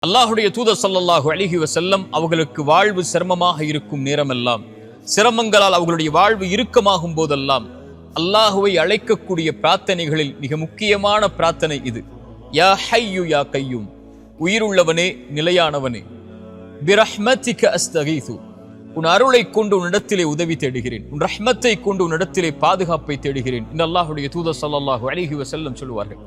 அல்லாஹுடைய தூதர் ஸல்லல்லாஹு அலைஹி வஸல்லம் அவர்களுக்கு வாழ்வு சிரமமாக இருக்கும் நேரமெல்லாம், சிரமங்களால் அவர்களுடைய வாழ்வு இறுக்கமாகும் போதெல்லாம் அல்லாஹுவை அழைக்கக்கூடிய பிரார்த்தனைகளில் மிக முக்கியமான பிரார்த்தனை இது. யா ஹய்யு யா கையூம், உயிருள்ளவனே நிலையானவனே, பிரஹ்மதிக அஸ்தகீது, உன் அருளை கொண்டு உன்னிடத்திலே உதவி தேடுகிறேன், உன் ரஹ்மத்தை கொண்டு உன்னிடத்திலே பாதுகாப்பை தேடுகிறேன் என்று அல்லாஹுடைய தூதர் ஸல்லல்லாஹு அலைஹி வஸல்லம் சொல்லுவார்கள்.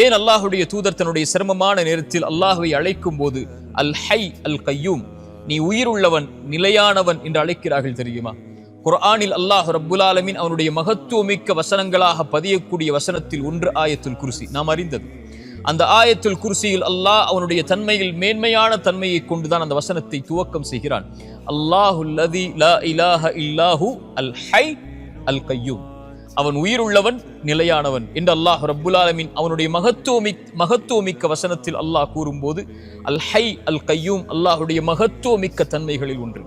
ஏன் அல்லாஹுடைய தூதர் தன்னுடைய சிரமமான நேரத்தில் அல்லாஹுவை அழைக்கும் போது அல் ஹை அல் கையூம், நீ உயிருள்ளவன் நிலையானவன் என்று அழைக்கிறார்கள் தெரியுமா? குர்ஆனில் அல்லாஹ் ரப்புல் ஆலமீன் அவனுடைய மகத்துவமிக்க வசனங்களாக பதியக்கூடிய வசனத்தில் ஒன்று ஆயத்துல் குர்சி, நாம் அறிந்தது. அந்த ஆயத்துல் குர்சியில் அல்லாஹ் அவனுடைய தன்மையில் மேன்மையான தன்மையை கொண்டுதான் அந்த வசனத்தை துவக்கம் செய்கிறான். அல்லாஹுல்லதி லா இலாஹ இல்லாஹு அல் ஹை அல் கையூம், அவன் உயிருள்ளவன் நிலையானவன் என்று அல்லாஹ் ரப்புல் ஆலமீன் அவனுடைய மகத்துவமிக்க வசனத்தில் அல்லாஹ் கூறும்போது அல் ஹை அல் கையூம் அல்லாஹுடைய மகத்துவமிக்க தன்மைகளில் ஒன்று.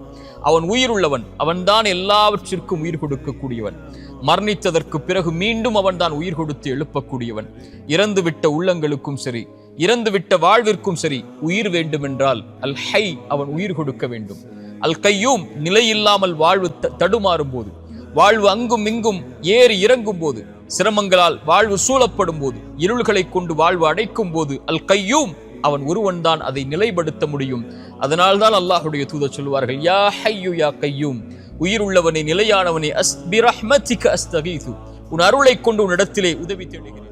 அவன் உயிருள்ளவன், அவன்தான் எல்லாவற்றிற்கும் உயிர் கொடுக்கக்கூடியவன். மரணித்ததற்கு பிறகு மீண்டும் அவன்தான் உயிர் கொடுத்து எழுப்பக்கூடியவன். இறந்துவிட்ட உள்ளங்களுக்கும் சரி, இறந்துவிட்ட வாழ்விற்கும் சரி, உயிர் வேண்டுமென்றால் அல் ஹை அவன் உயிர் கொடுக்க வேண்டும். அல் கையூம் நிலையில்லாமல் வாழ்வு தடுமாறும் போது, வாழ்வு அங்கும் இங்கும் ஏறி இறங்கும் போது, சிரமங்களால் வாழ்வு சூழப்படும் போது, இருள்களை கொண்டு வாழ்வு அடைக்கும் போது அல் கையூம் அவன் ஒருவன் தான் அதை நிலைப்படுத்த முடியும். அதனால்தான் அல்லாஹுடைய தூதர் சொல்வார்கள், யா ஹய்யு யா கையூம், உயிருள்ளவனே நிலையானவனே, பிரஹ்மதிக அஸ்தகீது, உன் அருளை கொண்டு உன்னிடத்திலே உதவி தேடுகிறேன்.